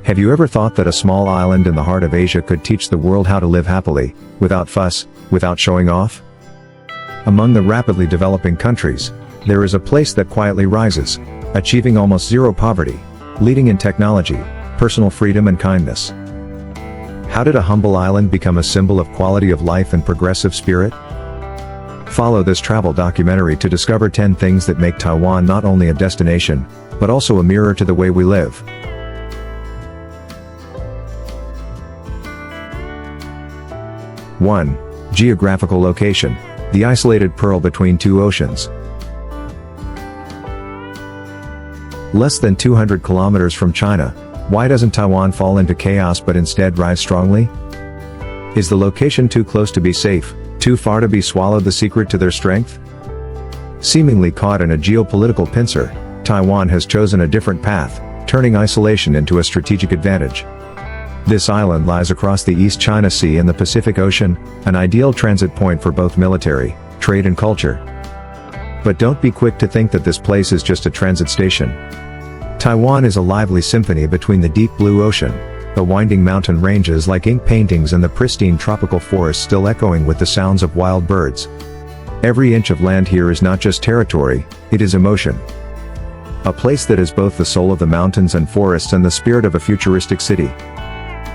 Have you ever thought that a small island in the heart of Asia could teach the world how to live happily, without fuss, without showing off? Among the rapidly developing countries, there is a place that quietly rises, achieving almost zero poverty, leading in technology, personal freedom and kindness. How did a humble island become a symbol of quality of life and progressive spirit? Follow this travel documentary to discover 10 things that make Taiwan not only a destination, but also a mirror to the way we live. 1. Geographical location. The isolated pearl between two oceans. Less than 200 kilometers from China, why doesn't Taiwan fall into chaos but instead rise strongly? Is the location too close to be safe, too far to be swallowed? The secret to their strength? Seemingly caught in a geopolitical pincer, Taiwan has chosen a different path, turning isolation into a strategic advantage. This island lies across the East China Sea and the Pacific Ocean, an ideal transit point for both military, trade and culture. But don't be quick to think that this place is just a transit station. Taiwan is a lively symphony between the deep blue ocean, the winding mountain ranges like ink paintings and the pristine tropical forests still echoing with the sounds of wild birds. Every inch of land here is not just territory, it is emotion. A place that is both the soul of the mountains and forests and the spirit of a futuristic city.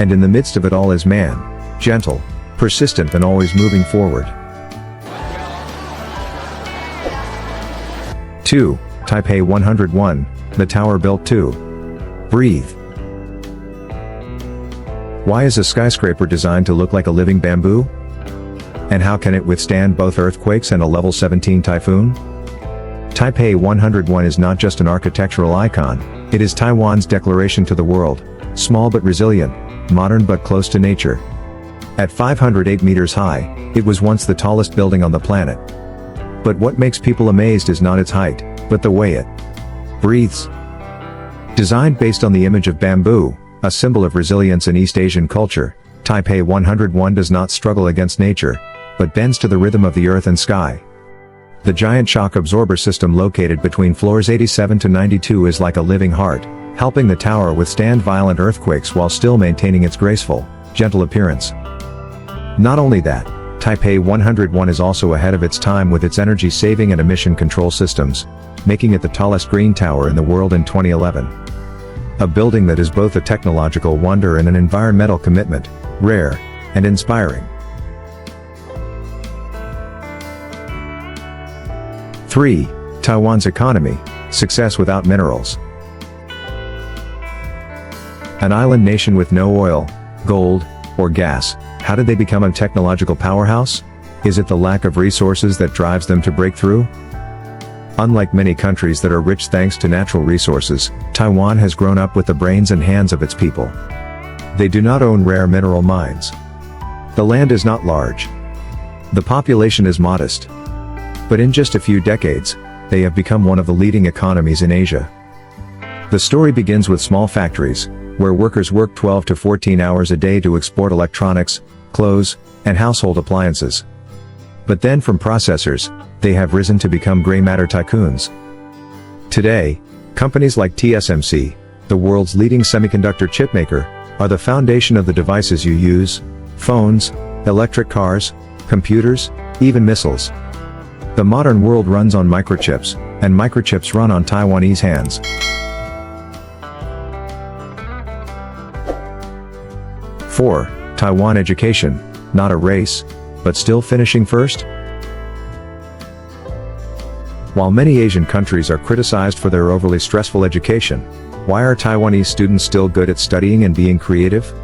And in the midst of it all is man, gentle, persistent and always moving forward. 2. Taipei 101, the tower built to breathe. Why is a skyscraper designed to look like a living bamboo? And how can it withstand both earthquakes and a level 17 typhoon? Taipei 101 is not just an architectural icon, it is Taiwan's declaration to the world, small but resilient, modern but close to nature. At 508 meters high, it was once the tallest building on the planet. But what makes people amazed is not its height, but the way it breathes. Designed based on the image of bamboo, a symbol of resilience in East Asian culture, Taipei 101 does not struggle against nature, but bends to the rhythm of the earth and sky. The giant shock absorber system located between floors 87 to 92 is like a living heart, helping the tower withstand violent earthquakes while still maintaining its graceful, gentle appearance. Not only that, Taipei 101 is also ahead of its time with its energy-saving and emission control systems, making it the tallest green tower in the world in 2011. A building that is both a technological wonder and an environmental commitment, rare and inspiring. 3. Taiwan's economy, success without minerals. An island nation with no oil, gold, or gas, how did they become a technological powerhouse? Is it the lack of resources that drives them to break through? Unlike many countries that are rich thanks to natural resources, Taiwan has grown up with the brains and hands of its people. They do not own rare mineral mines. The land is not large. The population is modest. But in just a few decades, they have become one of the leading economies in Asia. The story begins with small factories, where workers work 12 to 14 hours a day to export electronics, clothes, and household appliances. But then from processors, they have risen to become gray matter tycoons. Today, companies like TSMC, the world's leading semiconductor chipmaker, are the foundation of the devices you use: phones, electric cars, computers, even missiles. The modern world runs on microchips, and microchips run on Taiwanese hands. 4. Taiwan education, not a race, but still finishing first? While many Asian countries are criticized for their overly stressful education, why are Taiwanese students still good at studying and being creative?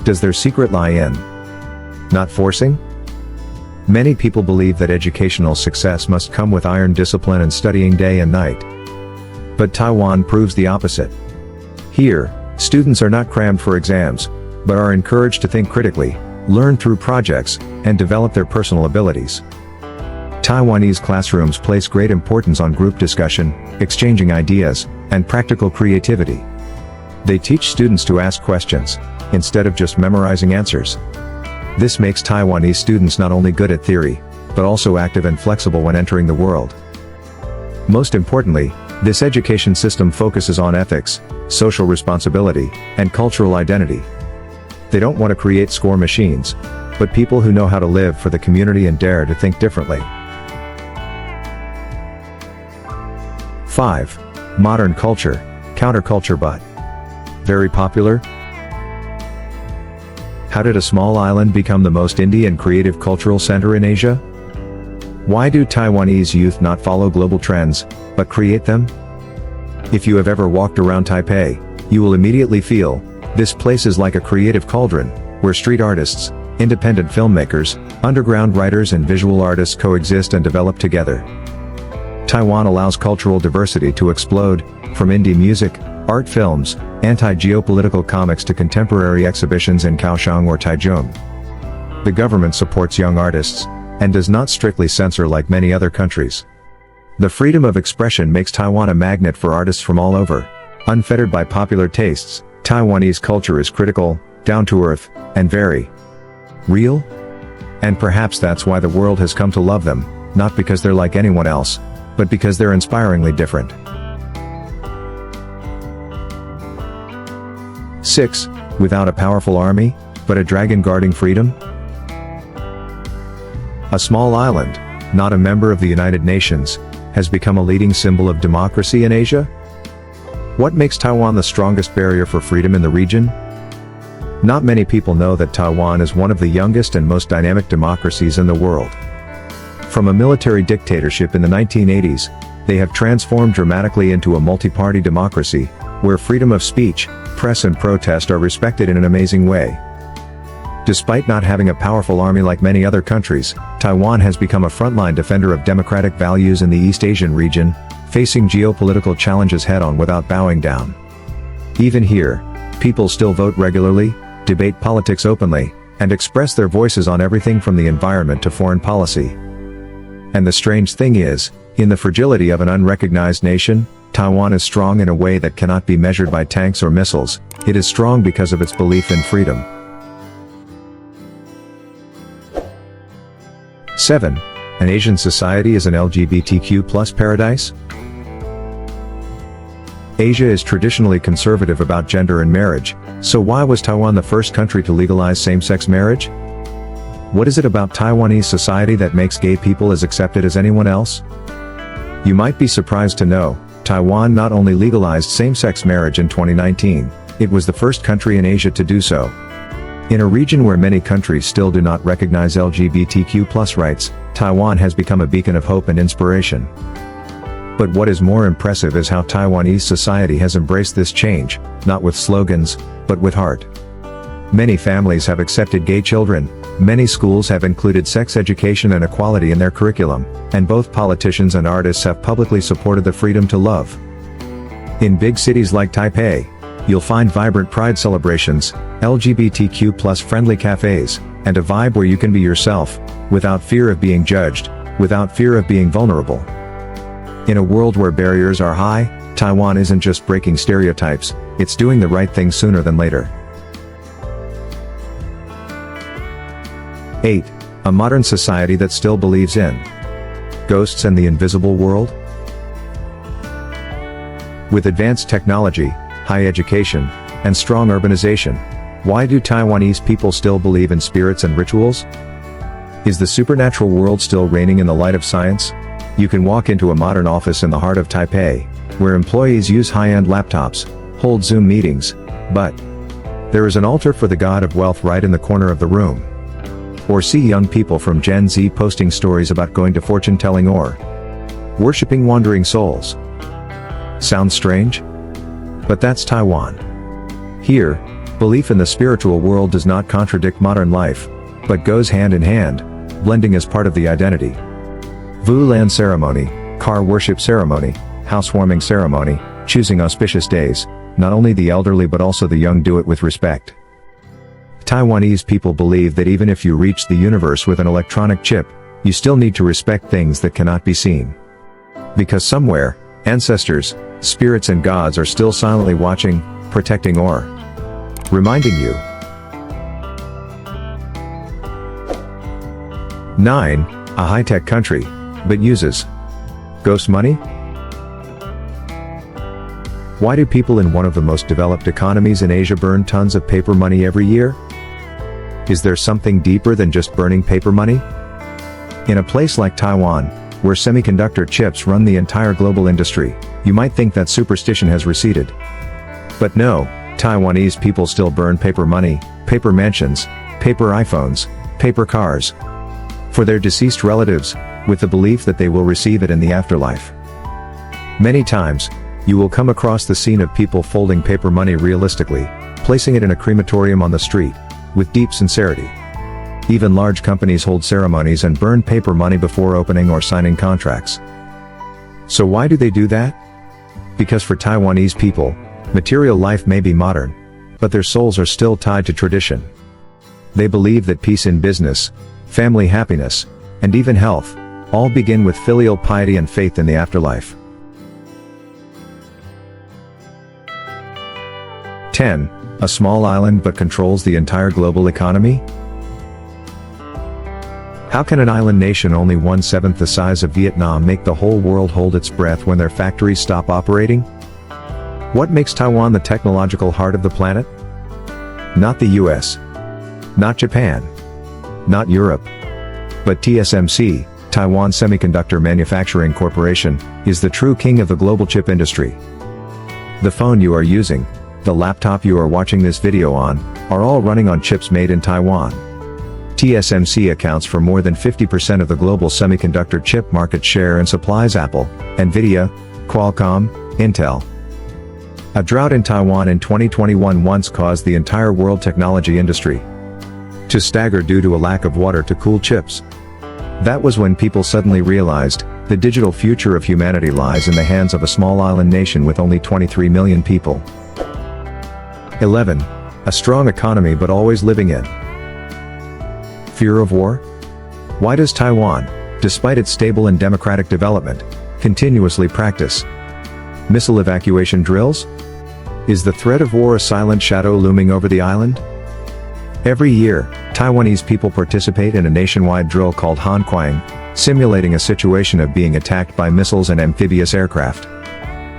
Does their secret lie in not forcing? Many people believe that educational success must come with iron discipline and studying day and night. But Taiwan proves the opposite. Here, students are not crammed for exams, but are encouraged to think critically, learn through projects, and develop their personal abilities. Taiwanese classrooms place great importance on group discussion, exchanging ideas, and practical creativity. They teach students to ask questions, instead of just memorizing answers. This makes Taiwanese students not only good at theory, but also active and flexible when entering the world. Most importantly, This education system focuses on ethics, social responsibility, and cultural identity. They don't want to create score machines, but people who know how to live for the community and dare to think differently. 5. Modern culture, counterculture but very popular. How did a small island become the most indie and creative cultural center in Asia? Why do Taiwanese youth not follow global trends, but create them? If you have ever walked around Taipei, you will immediately feel, this place is like a creative cauldron, where street artists, independent filmmakers, underground writers and visual artists coexist and develop together. Taiwan allows cultural diversity to explode, from indie music, art films, anti-geopolitical comics to contemporary exhibitions in Kaohsiung or Taichung. The government supports young artists, and does not strictly censor like many other countries. The freedom of expression makes Taiwan a magnet for artists from all over. Unfettered by popular tastes, Taiwanese culture is critical, down-to-earth, and very real. And perhaps that's why the world has come to love them, not because they're like anyone else, but because they're inspiringly different. 6. Without a powerful army, but a dragon guarding freedom? A small island, not a member of the United Nations, has become a leading symbol of democracy in Asia? What makes Taiwan the strongest barrier for freedom in the region? Not many people know that Taiwan is one of the youngest and most dynamic democracies in the world. From a military dictatorship in the 1980s, they have transformed dramatically into a multi-party democracy, where freedom of speech, press and protest are respected in an amazing way. Despite not having a powerful army like many other countries, Taiwan has become a frontline defender of democratic values in the East Asian region, facing geopolitical challenges head-on without bowing down. Even here, people still vote regularly, debate politics openly, and express their voices on everything from the environment to foreign policy. And the strange thing is, in the fragility of an unrecognized nation, Taiwan is strong in a way that cannot be measured by tanks or missiles. It is strong because of its belief in freedom. 7. An Asian society is an LGBTQ+ paradise? Asia is traditionally conservative about gender and marriage, so why was Taiwan the first country to legalize same-sex marriage? What is it about Taiwanese society that makes gay people as accepted as anyone else? You might be surprised to know, Taiwan not only legalized same-sex marriage in 2019, it was the first country in Asia to do so. In a region where many countries still do not recognize LGBTQ+ rights, Taiwan has become a beacon of hope and inspiration. But what is more impressive is how Taiwanese society has embraced this change, not with slogans, but with heart. Many families have accepted gay children, many schools have included sex education and equality in their curriculum, and both politicians and artists have publicly supported the freedom to love. In big cities like Taipei, you'll find vibrant pride celebrations, LGBTQ+ friendly cafes, and a vibe where you can be yourself, without fear of being judged, without fear of being vulnerable. In a world where barriers are high, Taiwan isn't just breaking stereotypes, it's doing the right thing sooner than later. 8. A modern society that still believes in ghosts and the invisible world? With advanced technology, high education, and strong urbanization, why do Taiwanese people still believe in spirits and rituals? Is the supernatural world still reigning in the light of science? You can walk into a modern office in the heart of Taipei, where employees use high-end laptops, hold Zoom meetings, but there is an altar for the god of wealth right in the corner of the room. Or see young people from Gen Z posting stories about going to fortune-telling or worshipping wandering souls. Sounds strange? But that's Taiwan. Here, belief in the spiritual world does not contradict modern life, but goes hand in hand, blending as part of the identity. Vu Lan ceremony, car worship ceremony, housewarming ceremony, choosing auspicious days, not only the elderly but also the young do it with respect. Taiwanese people believe that even if you reach the universe with an electronic chip, you still need to respect things that cannot be seen. Because somewhere, ancestors, spirits and gods are still silently watching, protecting or reminding you. 9. A high-tech country, but uses ghost money? Why do people in one of the most developed economies in Asia burn tons of paper money every year? Is there something deeper than just burning paper money? In a place like Taiwan, where semiconductor chips run the entire global industry, you might think that superstition has receded. But no, Taiwanese people still burn paper money, paper mansions, paper iPhones, paper cars, for their deceased relatives, with the belief that they will receive it in the afterlife. Many times, you will come across the scene of people folding paper money realistically, placing it in a crematorium on the street, with deep sincerity. Even large companies hold ceremonies and burn paper money before opening or signing contracts. So why do they do that? Because for Taiwanese people, material life may be modern, but their souls are still tied to tradition. They believe that peace in business, family happiness, and even health, all begin with filial piety and faith in the afterlife. 10. A small island but controls the entire global economy? How can an island nation only 1/7 the size of Vietnam make the whole world hold its breath when their factories stop operating? What makes Taiwan the technological heart of the planet? Not the US. Not Japan. Not Europe. But TSMC, Taiwan Semiconductor Manufacturing Corporation, is the true king of the global chip industry. The phone you are using, the laptop you are watching this video on, are all running on chips made in Taiwan. TSMC accounts for more than 50% of the global semiconductor chip market share and supplies Apple, Nvidia, Qualcomm, Intel. A drought in Taiwan in 2021 once caused the entire world technology industry to stagger due to a lack of water to cool chips. That was when people suddenly realized, the digital future of humanity lies in the hands of a small island nation with only 23 million people. 11. A strong economy but always living in fear of war? Why does Taiwan, despite its stable and democratic development, continuously practice missile evacuation drills? Is the threat of war a silent shadow looming over the island? Every year, Taiwanese people participate in a nationwide drill called Hanquang, simulating a situation of being attacked by missiles and amphibious aircraft.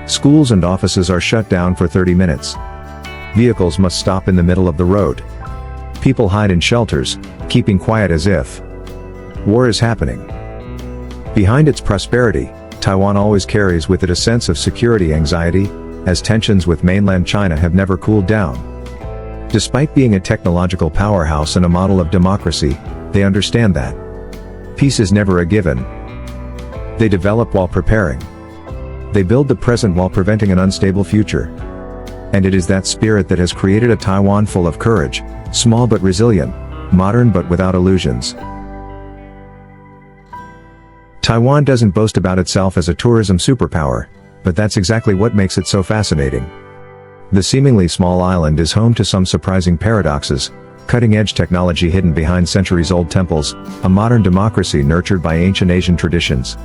Schools and offices are shut down for 30 minutes. Vehicles must stop in the middle of the road. People hide in shelters, keeping quiet as if war is happening. Behind its prosperity, Taiwan always carries with it a sense of security anxiety, as tensions with mainland China have never cooled down. Despite being a technological powerhouse and a model of democracy, they understand that peace is never a given. They develop while preparing. They build the present while preventing an unstable future. And it is that spirit that has created a Taiwan full of courage, small but resilient, modern but without illusions. Taiwan doesn't boast about itself as a tourism superpower, but that's exactly what makes it so fascinating. The seemingly small island is home to some surprising paradoxes: cutting-edge technology hidden behind centuries-old temples, a modern democracy nurtured by ancient Asian traditions.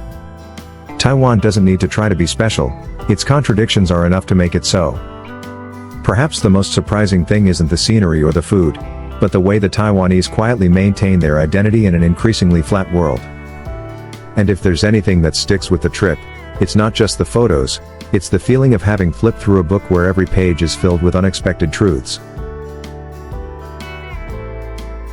Taiwan doesn't need to try to be special, its contradictions are enough to make it so. Perhaps the most surprising thing isn't the scenery or the food, but the way the Taiwanese quietly maintain their identity in an increasingly flat world. And if there's anything that sticks with the trip, it's not just the photos, it's the feeling of having flipped through a book where every page is filled with unexpected truths.